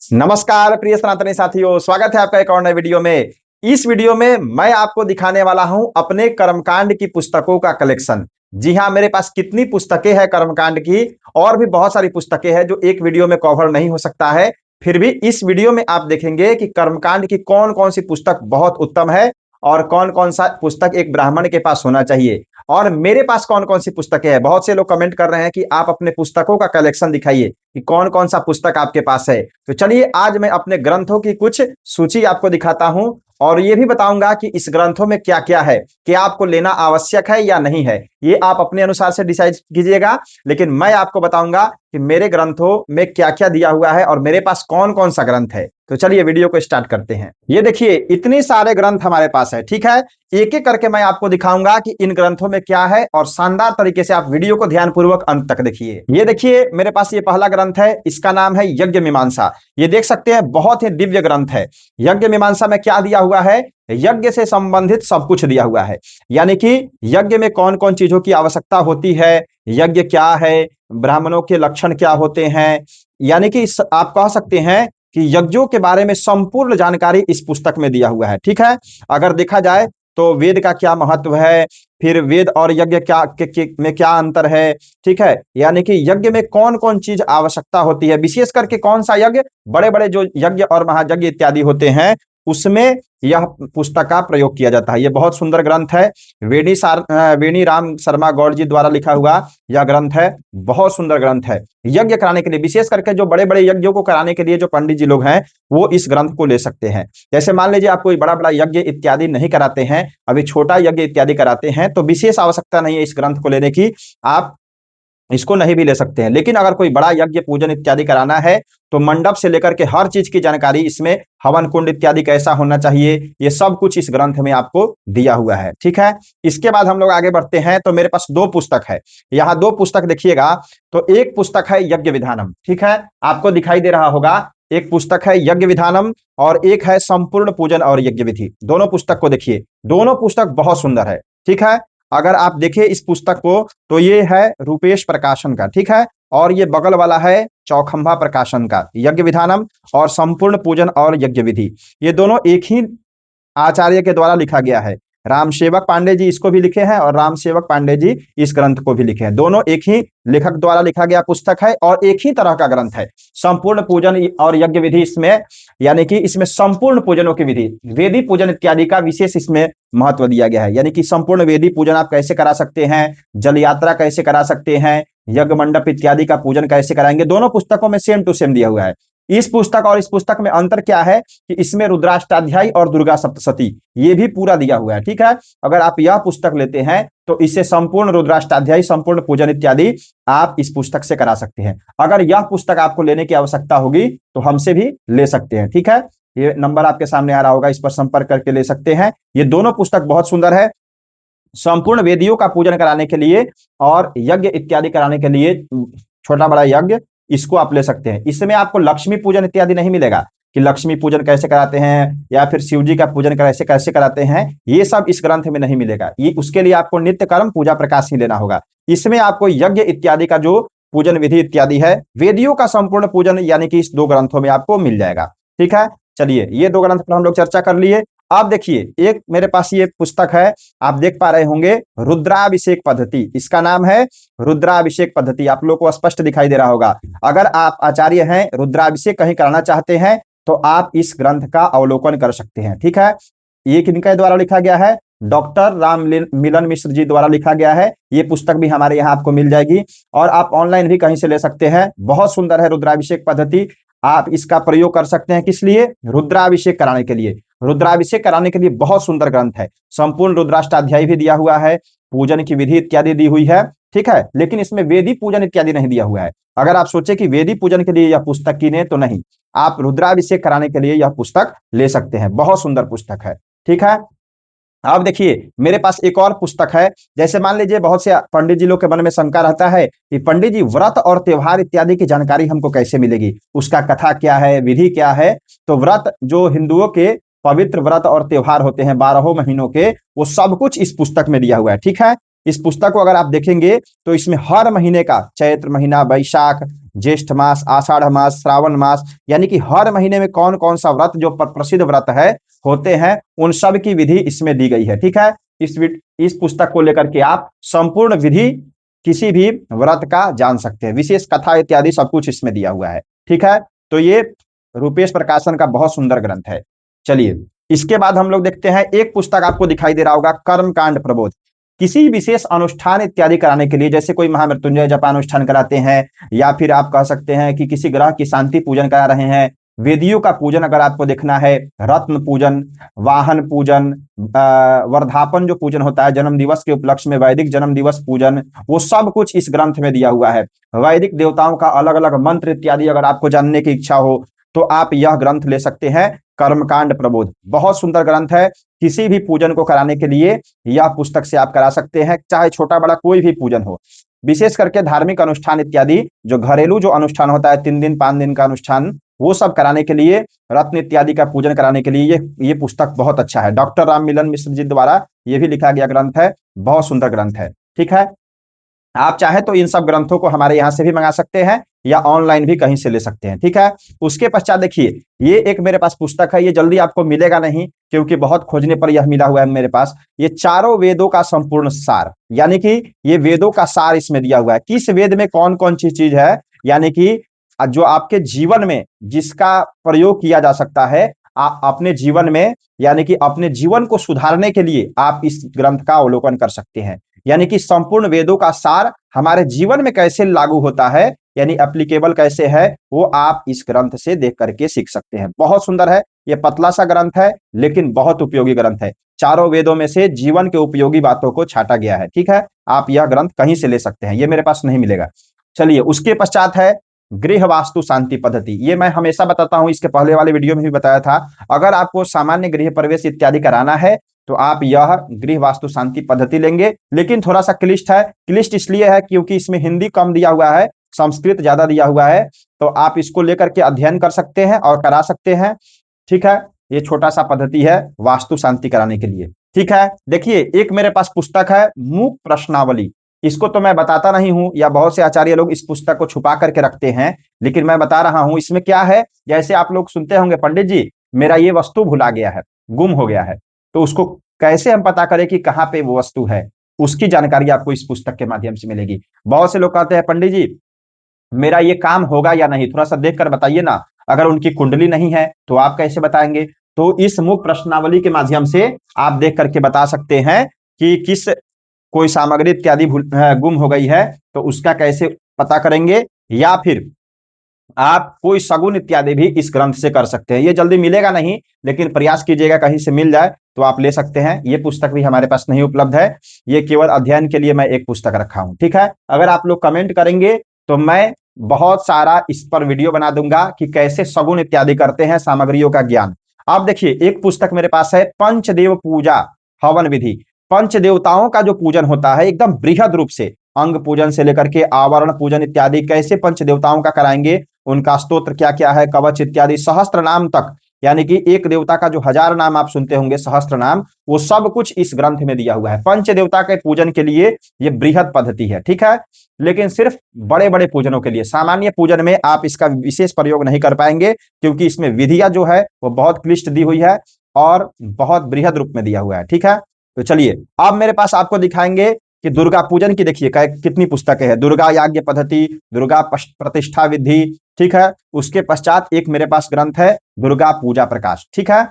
नमस्कार प्रिय सनातनी साथियों, स्वागत है आपका एक और नए वीडियो में। इस वीडियो में मैं आपको दिखाने वाला हूं अपने कर्मकांड की पुस्तकों का कलेक्शन। जी हां, मेरे पास कितनी पुस्तकें हैं कर्मकांड की, और भी बहुत सारी पुस्तकें हैं जो एक वीडियो में कवर नहीं हो सकता है। फिर भी इस वीडियो में आप देखेंगे कि कर्मकांड की कौन कौन सी पुस्तक बहुत उत्तम है और कौन कौन सा पुस्तक एक ब्राह्मण के पास होना चाहिए, और मेरे पास कौन कौन सी पुस्तकें हैं। बहुत से लोग कमेंट कर रहे हैं कि आप अपने पुस्तकों का कलेक्शन दिखाइए कि कौन कौन सा पुस्तक आपके पास है। तो चलिए आज मैं अपने ग्रंथों की कुछ सूची आपको दिखाता हूं, और ये भी बताऊंगा कि इस ग्रंथों में क्या क्या है, क्या आपको लेना आवश्यक है या नहीं है। ये आप अपने अनुसार से डिसाइड कीजिएगा, लेकिन मैं आपको बताऊंगा कि मेरे ग्रंथों में क्या क्या दिया हुआ है और मेरे पास कौन कौन सा ग्रंथ है। तो चलिए वीडियो को स्टार्ट करते हैं। ये देखिए, इतने सारे ग्रंथ हमारे पास है। ठीक है, एक एक करके मैं आपको दिखाऊंगा कि इन ग्रंथों में क्या है, और शानदार तरीके से आप वीडियो को ध्यानपूर्वक अंत तक देखिए। ये देखिए, मेरे पास ये पहला ग्रंथ है, इसका नाम है यज्ञ मीमांसा। ये देख सकते हैं, बहुत ही दिव्य ग्रंथ है। यज्ञ मीमांसा में क्या दिया हुआ है? यज्ञ से संबंधित सब कुछ दिया हुआ है, यानी कि यज्ञ में कौन कौन चीजों की आवश्यकता होती है, यज्ञ क्या है, ब्राह्मणों के लक्षण क्या होते हैं, यानी कि आप कह सकते हैं कि यज्ञों के बारे में संपूर्ण जानकारी इस पुस्तक में दिया हुआ है। ठीक है, अगर देखा जाए तो वेद का क्या महत्व है, फिर वेद और यज्ञ में क्या अंतर है। ठीक है, यानी कि यज्ञ में कौन कौन चीज आवश्यकता होती है, विशेष करके कौन सा यज्ञ, बड़े बड़े जो यज्ञ और महायज्ञ इत्यादि होते हैं उसमें यह पुस्तक का प्रयोग किया जाता है। यह बहुत सुंदर ग्रंथ है। वेणी राम शर्मा गौड़ जी द्वारा लिखा हुआ यह ग्रंथ है। बहुत सुंदर ग्रंथ है। यज्ञ कराने के लिए, विशेष करके जो बड़े बड़े यज्ञों को कराने के लिए जो पंडित जी लोग हैं वो इस ग्रंथ को ले सकते हैं। जैसे मान लीजिए आप कोई बड़ा बड़ा यज्ञ इत्यादि नहीं कराते हैं, अभी छोटा यज्ञ इत्यादि कराते हैं, तो विशेष आवश्यकता नहीं है इस ग्रंथ को लेने की, आप इसको नहीं भी ले सकते हैं। लेकिन अगर कोई बड़ा यज्ञ पूजन इत्यादि कराना है तो मंडप से लेकर के हर चीज की जानकारी इसमें, हवन कुंड इत्यादि कैसा होना चाहिए, ये सब कुछ इस ग्रंथ में आपको दिया हुआ है। ठीक है, इसके बाद हम लोग आगे बढ़ते हैं। तो मेरे पास दो पुस्तक है, यहाँ दो पुस्तक देखिएगा। तो एक पुस्तक है यज्ञ विधानम। ठीक है, आपको दिखाई दे रहा होगा, एक पुस्तक है यज्ञ विधानम और एक है संपूर्ण पूजन और यज्ञ विधि। दोनों पुस्तक को देखिए, दोनों पुस्तक बहुत सुंदर है। ठीक है, अगर आप देखें इस पुस्तक को तो ये है रूपेश प्रकाशन का। ठीक है, और ये बगल वाला है चौखंबा प्रकाशन का, यज्ञ विधानम और संपूर्ण पूजन और यज्ञ विधि। ये दोनों एक ही आचार्य के द्वारा लिखा गया है। राम सेवक पांडे जी इसको भी लिखे हैं और राम सेवक पांडे जी इस ग्रंथ को भी लिखे हैं। दोनों एक ही लेखक द्वारा लिखा गया पुस्तक है और एक ही तरह का ग्रंथ है। संपूर्ण पूजन और यज्ञ विधि इसमें, यानी कि इसमें संपूर्ण पूजनों की विधि, वेदी पूजन इत्यादि का विशेष इसमें महत्व दिया गया है। यानी कि संपूर्ण वेदी पूजन आप कैसे करा सकते हैं, जल यात्रा कैसे करा सकते हैं, यज्ञ मंडप इत्यादि का पूजन कैसे कराएंगे, दोनों पुस्तकों में सेम टू सेम दिया हुआ है। इस पुस्तक और इस पुस्तक में अंतर क्या है कि इसमें रुद्राष्टाध्यायी और दुर्गा सप्तशती ये भी पूरा दिया हुआ है। ठीक है, अगर आप यह पुस्तक लेते हैं तो इससे संपूर्ण रुद्राष्टाध्यायी, संपूर्ण पूजन इत्यादि आप इस पुस्तक से करा सकते हैं। अगर यह पुस्तक आपको लेने की आवश्यकता होगी तो हमसे भी ले सकते हैं। ठीक है, ये नंबर आपके सामने आ रहा होगा, इस पर संपर्क करके ले सकते हैं। ये दोनों पुस्तक बहुत सुंदर है। संपूर्ण वेदियों का पूजन कराने के लिए और यज्ञ इत्यादि कराने के लिए, छोटा बड़ा यज्ञ, इसको आप ले सकते हैं। इसमें आपको लक्ष्मी पूजन इत्यादि नहीं मिलेगा कि लक्ष्मी पूजन कैसे कराते हैं या फिर शिव जी का पूजन कैसे कैसे कराते हैं, ये सब इस ग्रंथ में नहीं मिलेगा। ये उसके लिए आपको नित्य कर्म पूजा प्रकाश ही लेना होगा। इसमें आपको यज्ञ इत्यादि का जो पूजन विधि इत्यादि है, वेदियों का संपूर्ण पूजन, यानी कि इस दो ग्रंथों में आपको मिल जाएगा। ठीक है, चलिए ये दो ग्रंथ पर हम लोग चर्चा कर लिए। आप देखिए, एक मेरे पास ये पुस्तक है, आप देख पा रहे होंगे, रुद्राभिषेक पद्धति, इसका नाम है रुद्राभिषेक पद्धति। आप लोग को स्पष्ट दिखाई दे रहा होगा। अगर आप आचार्य हैं, रुद्राभिषेक कहीं कराना चाहते हैं तो आप इस ग्रंथ का अवलोकन कर सकते हैं। ठीक है, ये किनके द्वारा लिखा गया है? डॉक्टर राम मिलन मिश्र जी द्वारा लिखा गया है। ये पुस्तक भी हमारे यहाँ आपको मिल जाएगी और आप ऑनलाइन भी कहीं से ले सकते हैं। बहुत सुंदर है रुद्राभिषेक पद्धति। आप इसका प्रयोग कर सकते हैं, किस लिए? रुद्राभिषेक कराने के लिए। रुद्राभिषेक कराने के लिए बहुत सुंदर ग्रंथ है। संपूर्ण रुद्राष्टाध्यायी भी दिया हुआ है, पूजन की विधि इत्यादि दी हुई है। ठीक है, लेकिन इसमें वेदी पूजन इत्यादि नहीं दिया हुआ है। अगर आप सोचे कि वेदी पूजन के लिए यह पुस्तक कीने, तो नहीं, आप रुद्राभिषेक कराने के लिए यह पुस्तक ले सकते हैं। बहुत सुंदर पुस्तक है। ठीक है, अब देखिए मेरे पास एक और पुस्तक है। जैसे मान लीजिए बहुत से पंडित जी लोग के मन में शंका रहता है कि पंडित जी, व्रत और त्योहार इत्यादि की जानकारी हमको कैसे मिलेगी, उसका कथा क्या है, विधि क्या है। तो व्रत, जो हिंदुओं के पवित्र व्रत और त्योहार होते हैं 12 महीनों के, वो सब कुछ इस पुस्तक में दिया हुआ है। ठीक है, इस पुस्तक को अगर आप देखेंगे तो इसमें हर महीने का चैत्र महीना, वैशाख, ज्येष्ठ मास, आषाढ़ मास, श्रावण मास, यानी कि हर महीने में कौन कौन सा व्रत जो प्रसिद्ध व्रत है होते हैं, उन सब की विधि इसमें दी गई है। ठीक है, इस पुस्तक को लेकर के आप संपूर्ण विधि किसी भी व्रत का जान सकते हैं, विशेष कथा इत्यादि सब कुछ इसमें दिया हुआ है। ठीक है, तो ये रूपेश प्रकाशन का बहुत सुंदर ग्रंथ है। चलिए, इसके बाद हम लोग देखते हैं, एक पुस्तक आपको दिखाई दे रहा होगा, कर्मकांड प्रबोध। किसी विशेष अनुष्ठान इत्यादि कराने के लिए, जैसे कोई महामृत्युंजय जप अनुष्ठान कराते हैं, या फिर आप कह सकते हैं कि किसी ग्रह की शांति पूजन करा रहे हैं, वेदियों का पूजन अगर आपको देखना है, रत्न पूजन, वाहन पूजन, वर्धापन जो पूजन होता है जन्म दिवस के उपलक्ष्य में, वैदिक जन्म दिवस पूजन, वो सब कुछ इस ग्रंथ में दिया हुआ है। वैदिक देवताओं का अलग अलग मंत्र इत्यादि अगर आपको जानने की इच्छा हो तो आप यह ग्रंथ ले सकते हैं, कर्मकांड प्रबोध। बहुत सुंदर ग्रंथ है, किसी भी पूजन को कराने के लिए यह पुस्तक से आप करा सकते हैं, चाहे छोटा बड़ा कोई भी पूजन हो। विशेष करके धार्मिक अनुष्ठान इत्यादि, जो घरेलू जो अनुष्ठान होता है, 3 दिन 5 दिन का अनुष्ठान, वो सब कराने के लिए, रत्न इत्यादि का पूजन कराने के लिए ये पुस्तक बहुत अच्छा है। डॉक्टर राम मिलन मिश्र जी द्वारा ये भी लिखा गया ग्रंथ है, बहुत सुंदर ग्रंथ है। ठीक है, आप चाहे तो इन सब ग्रंथों को हमारे यहाँ से भी मंगा सकते हैं या ऑनलाइन भी कहीं से ले सकते हैं। ठीक है, उसके पश्चात देखिए, ये एक मेरे पास पुस्तक है, ये जल्दी आपको मिलेगा नहीं क्योंकि बहुत खोजने पर यह मिला हुआ है मेरे पास। ये चारों वेदों का संपूर्ण सार, यानी कि ये वेदों का सार इसमें दिया हुआ है, किस वेद में कौन कौन सी चीज है, यानी कि जो आपके जीवन में जिसका प्रयोग किया जा सकता है, आप अपने जीवन में, यानी कि अपने जीवन को सुधारने के लिए आप इस ग्रंथ का अवलोकन कर सकते हैं। यानी कि संपूर्ण वेदों का सार हमारे जीवन में कैसे लागू होता है, यानी एप्लीकेबल कैसे है, वो आप इस ग्रंथ से देख करके सीख सकते हैं। बहुत सुंदर है, ये पतला सा ग्रंथ है लेकिन बहुत उपयोगी ग्रंथ है। चारों वेदों में से जीवन के उपयोगी बातों को छाटा गया है। ठीक है, आप यह ग्रंथ कहीं से ले सकते हैं, ये मेरे पास नहीं मिलेगा। चलिए, उसके पश्चात है गृह वास्तु शांति पद्धति। ये मैं हमेशा बताता हूं, इसके पहले वाले वीडियो में भी बताया था, अगर आपको सामान्य गृह प्रवेश इत्यादि कराना है तो आप यह गृह वास्तु शांति पद्धति लेंगे, लेकिन थोड़ा सा क्लिष्ट है। क्लिष्ट इसलिए है क्योंकि इसमें हिंदी कम दिया हुआ है, संस्कृत ज्यादा दिया हुआ है, तो आप इसको लेकर के अध्ययन कर सकते हैं और करा सकते हैं। ठीक है, ये छोटा सा पद्धति है वास्तु शांति कराने के लिए। ठीक है, देखिए, एक मेरे पास पुस्तक है, मूक प्रश्नावली। इसको तो मैं बताता नहीं हूं, या बहुत से आचार्य लोग इस पुस्तक को छुपा करके रखते हैं, लेकिन मैं बता रहा हूं इसमें क्या है। जैसे आप लोग सुनते होंगे, पंडित जी मेरा ये वस्तु भुला गया है, गुम हो गया है, तो उसको कैसे हम पता करें कि कहाँ पे वो वस्तु है, उसकी जानकारी आपको इस पुस्तक के माध्यम से मिलेगी। बहुत से लोग कहते हैं, पंडित जी मेरा ये काम होगा या नहीं, थोड़ा सा देख कर बताइए ना। अगर उनकी कुंडली नहीं है तो आप कैसे बताएंगे? तो इस मुख प्रश्नावली के माध्यम से आप देख करके बता सकते हैं कि किस कोई सामग्री इत्यादि गुम हो गई है, तो उसका कैसे पता करेंगे, या फिर आप कोई शगुन इत्यादि भी इस ग्रंथ से कर सकते हैं। ये जल्दी मिलेगा नहीं, लेकिन प्रयास कीजिएगा कहीं से मिल जाए तो आप ले सकते हैं। ये पुस्तक भी हमारे पास नहीं उपलब्ध है, ये केवल अध्ययन के लिए मैं एक पुस्तक रखा हूं। ठीक है, अगर आप लोग कमेंट करेंगे तो मैं बहुत सारा इस पर वीडियो बना दूंगा कि कैसे शगुन इत्यादि करते हैं, सामग्रियों का ज्ञान। आप देखिए, एक पुस्तक मेरे पास है, पंचदेव पूजा हवन विधि। पंच देवताओं का जो पूजन होता है एकदम बृहद रूप से, अंग पूजन से लेकर के आवरण पूजन इत्यादि, कैसे पंच देवताओं का कराएंगे, उनका स्तोत्र क्या क्या है, कवच इत्यादि, सहस्त्र नाम तक, यानी कि एक देवता का जो 1000 नाम आप सुनते होंगे, सहस्त्र नाम, वो सब कुछ इस ग्रंथ में दिया हुआ है। पंच देवता के पूजन के लिए ये बृहद पद्धति है। ठीक है, लेकिन सिर्फ बड़े बड़े पूजनों के लिए, सामान्य पूजन में आप इसका विशेष प्रयोग नहीं कर पाएंगे, क्योंकि इसमें विधियां जो है वो बहुत क्लिष्ट दी हुई है और बहुत बृहद रूप में दिया हुआ है। ठीक है, तो चलिए, अब मेरे पास आपको दिखाएंगे कि दुर्गा पूजन की देखिए कितनी पुस्तकें हैं। दुर्गा याज्ञ पद्धति, दुर्गा प्रतिष्ठा विधि। ठीक है, उसके पश्चात एक मेरे पास ग्रंथ है, दुर्गा पूजा प्रकाश। ठीक है,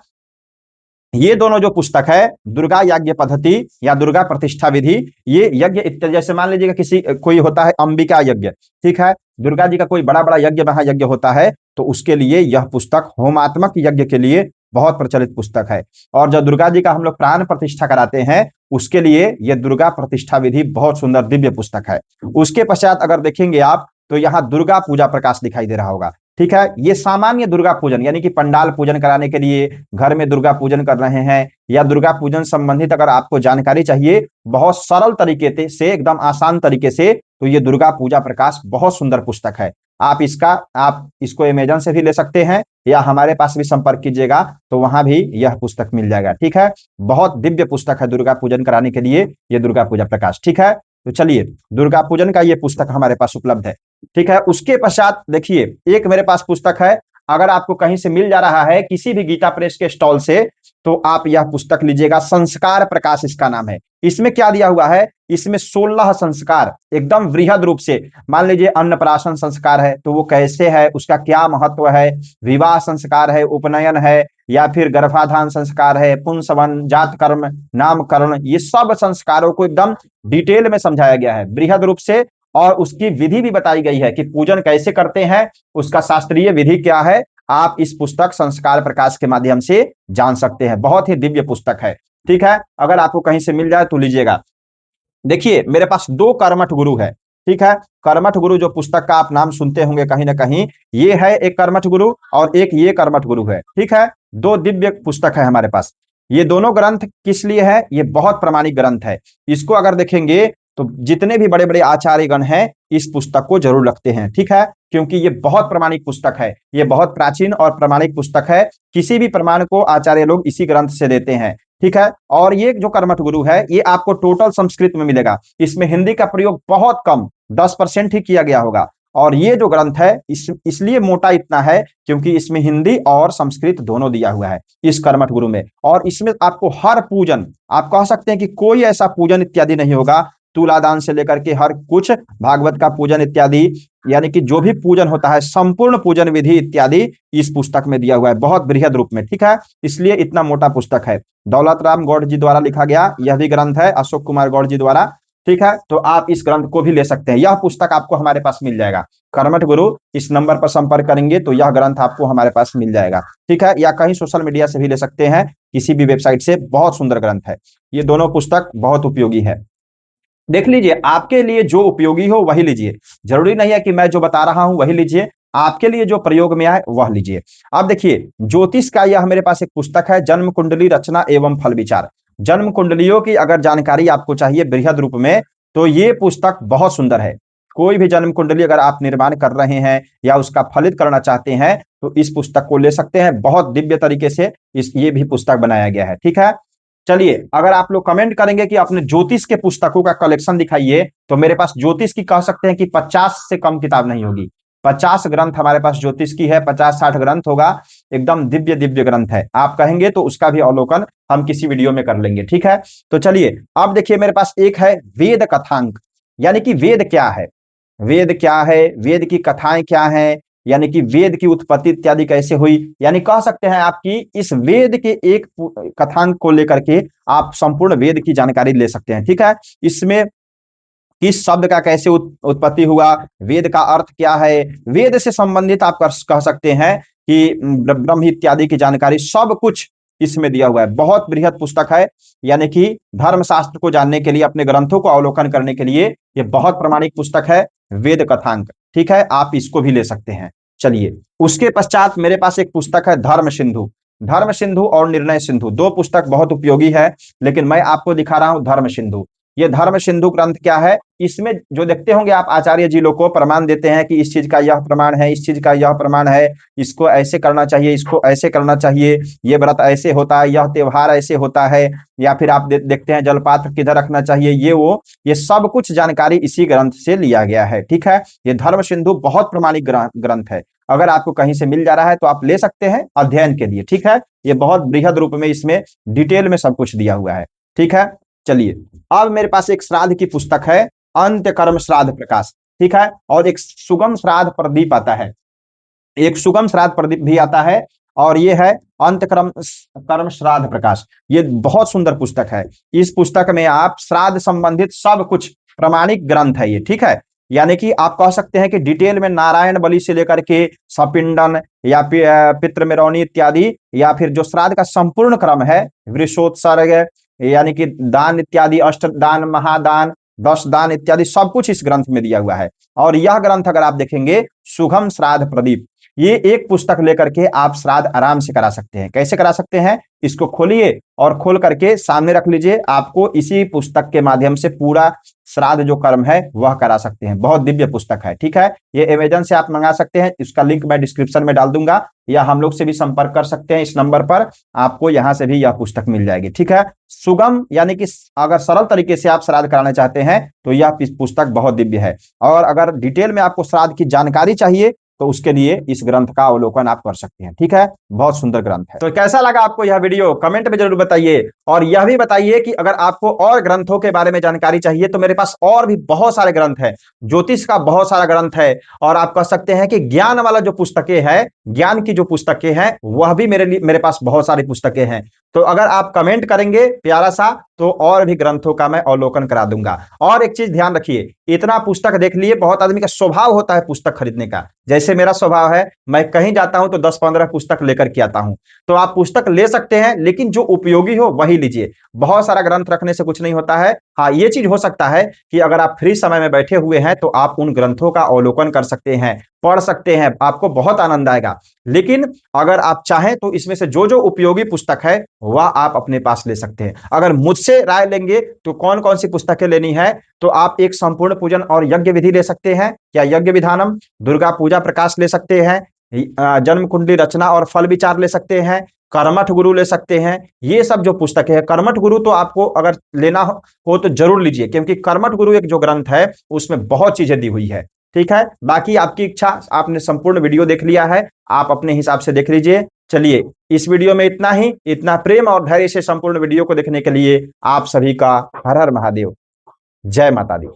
ये दोनों जो पुस्तक है, दुर्गा याज्ञ पद्धति या दुर्गा प्रतिष्ठा विधि, ये यज्ञ इत्यादि, जैसे मान लीजिएगा किसी कोई होता है अंबिका यज्ञ, ठीक है, दुर्गा जी का कोई बड़ा बड़ा यज्ञ महायज्ञ होता है, तो उसके लिए यह पुस्तक होमात्मक यज्ञ के लिए बहुत प्रचलित पुस्तक है। और जब दुर्गा जी का हम लोग प्राण प्रतिष्ठा कराते हैं, उसके लिए यह दुर्गा प्रतिष्ठा विधि बहुत सुंदर दिव्य पुस्तक है। उसके पश्चात अगर देखेंगे आप तो यहाँ दुर्गा पूजा प्रकाश दिखाई दे रहा होगा। ठीक है, ये सामान्य दुर्गा पूजन, यानी कि पंडाल पूजन कराने के लिए, घर में दुर्गा पूजन कर रहे हैं, या दुर्गा पूजन संबंधित अगर आपको जानकारी चाहिए बहुत सरल तरीके से, एकदम आसान तरीके से, तो ये दुर्गा पूजा प्रकाश बहुत सुंदर पुस्तक है। आप इसको अमेजन से भी ले सकते हैं या हमारे पास भी संपर्क कीजिएगा तो वहां भी यह पुस्तक मिल जाएगा। ठीक है, बहुत दिव्य पुस्तक है दुर्गा पूजन कराने के लिए, ये दुर्गा पूजा प्रकाश। ठीक है, तो चलिए दुर्गा पूजन का ये पुस्तक हमारे पास उपलब्ध है। ठीक है, उसके पश्चात देखिए एक मेरे पास पुस्तक है, अगर आपको कहीं से मिल जा रहा है किसी भी गीता प्रेस के स्टॉल से तो आप यह पुस्तक लीजिएगा। संस्कार प्रकाश इसका नाम है। इसमें क्या दिया हुआ है, इसमें 16 संस्कार एकदम वृहद रूप से, मान लीजिए अन्नप्राशन संस्कार है तो वो कैसे है, उसका क्या महत्व है, विवाह संस्कार है, उपनयन है, या फिर गर्भाधान संस्कार है, पुंसवन, जात कर्म, नामकरण, ये सब संस्कारों को एकदम डिटेल में समझाया गया है वृहद रूप से। और उसकी विधि भी बताई गई है कि पूजन कैसे करते हैं, उसका शास्त्रीय विधि क्या है, आप इस पुस्तक संस्कार प्रकाश के माध्यम से जान सकते हैं। बहुत ही दिव्य पुस्तक है। ठीक है, अगर आपको कहीं से मिल जाए तो लीजिएगा। देखिए मेरे पास 2 कर्मठ गुरु है। ठीक है, कर्मठ गुरु जो पुस्तक का आप नाम सुनते होंगे कहीं ना कहीं, ये है एक कर्मठ गुरु और एक ये कर्मठ गुरु है। ठीक है, 2 दिव्य पुस्तक है हमारे पास। ये दोनों ग्रंथ किस लिए है, ये बहुत प्रमाणिक ग्रंथ है। इसको अगर देखेंगे तो जितने भी बड़े बड़े आचार्यगण हैं इस पुस्तक को जरूर रखते हैं। ठीक है, क्योंकि ये बहुत प्रमाणिक पुस्तक है, ये बहुत प्राचीन और प्रमाणिक पुस्तक है। किसी भी प्रमाण को आचार्य लोग इसी ग्रंथ से देते हैं। ठीक है, और ये जो कर्मठ गुरु है ये आपको टोटल संस्कृत में मिलेगा। इसमें हिंदी का प्रयोग बहुत कम 10% ही किया गया होगा। और ये जो ग्रंथ है इसलिए मोटा इतना है क्योंकि इसमें हिंदी और संस्कृत दोनों दिया हुआ है इस कर्मठ गुरु में। और इसमें आपको हर पूजन, आप कह सकते हैं कि कोई ऐसा पूजन इत्यादि नहीं होगा, तुलादान से लेकर के हर कुछ, भागवत का पूजन इत्यादि, यानी कि जो भी पूजन होता है संपूर्ण पूजन विधि इत्यादि इस पुस्तक में दिया हुआ है बहुत बृहद रूप में। ठीक है, इसलिए इतना मोटा पुस्तक है। दौलत राम गौड़ जी द्वारा लिखा गया यह भी ग्रंथ है, अशोक कुमार गौड़ जी द्वारा। ठीक है, तो आप इस ग्रंथ को भी ले सकते हैं, यह पुस्तक आपको हमारे पास मिल जाएगा। कर्मठ गुरु, इस नंबर पर संपर्क करेंगे तो यह ग्रंथ आपको हमारे पास मिल जाएगा। ठीक है, या कहीं सोशल मीडिया से भी ले सकते हैं, किसी भी वेबसाइट से। बहुत सुंदर ग्रंथ है, ये दोनों पुस्तक बहुत उपयोगी है। देख लीजिए, आपके लिए जो उपयोगी हो वही लीजिए, जरूरी नहीं है कि मैं जो बता रहा हूं वही लीजिए, आपके लिए जो प्रयोग में आए वह लीजिए। अब देखिए ज्योतिष का यह मेरे पास एक पुस्तक है, जन्म कुंडली रचना एवं फल विचार। जन्म कुंडलियों की अगर जानकारी आपको चाहिए बृहद रूप में तो ये पुस्तक बहुत सुंदर है। कोई भी जन्म कुंडली अगर आप निर्माण कर रहे हैं या उसका फलित करना चाहते हैं तो इस पुस्तक को ले सकते हैं। बहुत दिव्य तरीके से ये भी पुस्तक बनाया गया है। ठीक है, चलिए अगर आप लोग कमेंट करेंगे कि अपने ज्योतिष के पुस्तकों का कलेक्शन दिखाइए तो मेरे पास ज्योतिष की कह सकते हैं कि 50 से कम किताब नहीं होगी। 50 ग्रंथ हमारे पास ज्योतिष की है, 50-60 ग्रंथ होगा। एकदम दिव्य दिव्य ग्रंथ है, आप कहेंगे तो उसका भी अवलोकन हम किसी वीडियो में कर लेंगे। ठीक है, तो चलिए अब देखिए मेरे पास एक है वेद कथांक, यानी कि वेद क्या है, वेद क्या है, वेद की कथाएं क्या है, यानी कि वेद की उत्पत्ति इत्यादि कैसे हुई, यानी कह सकते हैं आपकी इस वेद के एक कथांक को लेकर के आप संपूर्ण वेद की जानकारी ले सकते हैं। ठीक है, इसमें किस शब्द का कैसे उत्पत्ति हुआ, वेद का अर्थ क्या है, वेद से संबंधित आप कह सकते हैं कि ब्रह्म इत्यादि की जानकारी सब कुछ इसमें दिया हुआ है। बहुत बृहद पुस्तक है, यानी कि धर्मशास्त्र को जानने के लिए, अपने ग्रंथों को अवलोकन करने के लिए ये बहुत प्रमाणिक पुस्तक है, वेद कथांक। ठीक है, आप इसको भी ले सकते हैं। चलिए उसके पश्चात मेरे पास एक पुस्तक है धर्म सिंधु। धर्म सिंधु और निर्णय सिंधु 2 पुस्तक बहुत उपयोगी है, लेकिन मैं आपको दिखा रहा हूं धर्म सिंधु। ये धर्म सिंधु ग्रंथ क्या है, इसमें जो देखते होंगे आप आचार्य जी लोग को प्रमाण देते हैं कि इस चीज का यह प्रमाण है, इस चीज का यह प्रमाण है, इसको ऐसे करना चाहिए, इसको ऐसे करना चाहिए, ये व्रत ऐसे होता है, यह त्योहार ऐसे होता है, या फिर आप देखते हैं जलपात्र किधर रखना चाहिए, ये सब कुछ जानकारी इसी ग्रंथ से लिया गया है। ठीक है, ये धर्म सिंधु बहुत प्रमाणिक ग्रंथ है, अगर आपको कहीं से मिल जा रहा है तो आप ले सकते हैं अध्ययन के लिए। ठीक है, ये बहुत बृहद रूप में इसमें डिटेल में सब कुछ दिया हुआ है। ठीक है, चलिए अब मेरे पास एक श्राद्ध की पुस्तक है, अंत्य कर्म श्राद्ध प्रकाश। ठीक है, और एक सुगम श्राद्ध प्रदीप आता है, एक सुगम श्राद्ध प्रदीप भी आता है, और ये है अंत कर्म श्राद्ध प्रकाश। ये बहुत सुंदर पुस्तक है, इस पुस्तक में आप श्राद्ध संबंधित सब कुछ प्रमाणिक ग्रंथ है ये। ठीक है, यानी कि आप कह सकते हैं कि डिटेल में नारायण बलि से लेकर के सपिंडन या पितृमेरौनी इत्यादि, या फिर जो श्राद्ध का संपूर्ण क्रम है, वृषोत्सर्ग यानी कि दान इत्यादि, अष्टदान, महादान, 10 दान इत्यादि सब कुछ इस ग्रंथ में दिया हुआ है। और यह ग्रंथ अगर आप देखेंगे सुगम श्राद्ध प्रदीप, ये एक पुस्तक लेकर के आप श्राद्ध आराम से करा सकते हैं। कैसे करा सकते हैं? इसको खोलिए और खोल करके सामने रख लीजिए, आपको इसी पुस्तक के माध्यम से पूरा श्राद्ध जो कर्म है वह करा सकते हैं। बहुत दिव्य पुस्तक है, ठीक है। ये अमेजन से आप मंगा सकते हैं, इसका लिंक मैं डिस्क्रिप्शन में डाल दूंगा, या हम लोग से भी संपर्क कर सकते हैं इस नंबर पर, आपको यहां से भी यह पुस्तक मिल जाएगी, ठीक है। सुगम यानी कि अगर सरल तरीके से आप श्राद्ध कराना चाहते हैं तो यह पुस्तक बहुत दिव्य है। और अगर डिटेल में आपको श्राद्ध की जानकारी चाहिए तो उसके लिए इस ग्रंथ का अवलोकन आप कर सकते हैं, ठीक है। बहुत सुंदर ग्रंथ है। तो कैसा लगा आपको यह वीडियो कमेंट में जरूर बताइए, और यह भी बताइए कि अगर आपको और ग्रंथों के बारे में जानकारी चाहिए तो मेरे पास और भी बहुत सारे ग्रंथ हैं। ज्योतिष का बहुत सारा ग्रंथ है, और आप कह सकते हैं कि ज्ञान वाला जो पुस्तकें हैं, ज्ञान की जो पुस्तकें हैं वह भी मेरे पास बहुत सारी पुस्तकें हैं। तो अगर आप कमेंट करेंगे प्यारा सा तो और भी ग्रंथों का मैं अवलोकन करा दूंगा। और एक चीज ध्यान रखिए, इतना पुस्तक देख लिए, बहुत आदमी का स्वभाव होता है पुस्तक खरीदने का, जैसे मेरा स्वभाव है, मैं कहीं जाता हूं तो 10-15 पुस्तक लेकर के आता हूं। तो आप पुस्तक ले सकते हैं, लेकिन जो उपयोगी हो वही लीजिए। बहुत सारा ग्रंथ रखने से कुछ नहीं होता है। हाँ, ये चीज हो सकता है कि अगर आप फ्री समय में बैठे हुए हैं तो आप उन ग्रंथों का अवलोकन कर सकते हैं, पढ़ सकते हैं, आपको बहुत आनंद आएगा। लेकिन अगर आप चाहें तो इसमें से जो जो उपयोगी पुस्तक है वह आप अपने पास ले सकते हैं। अगर मुझसे राय लेंगे तो कौन कौन सी पुस्तकें लेनी है, तो आप एक संपूर्ण पूजन और यज्ञ विधि ले सकते हैं, या यज्ञ विधानम, दुर्गा पूजा प्रकाश ले सकते हैं, जन्म कुंडली रचना और फल विचार ले सकते हैं, कर्मठ गुरु ले सकते हैं। ये सब जो पुस्तकें हैं, कर्मठ गुरु तो आपको अगर लेना हो तो जरूर लीजिए, क्योंकि कर्मठ गुरु एक जो ग्रंथ है उसमें बहुत चीजें दी हुई है, ठीक है। बाकी आपकी इच्छा, आपने संपूर्ण वीडियो देख लिया है, आप अपने हिसाब से देख लीजिए। चलिए, इस वीडियो में इतना ही। इतना प्रेम और धैर्य से संपूर्ण वीडियो को देखने के लिए आप सभी का हर हर महादेव, जय माता दी।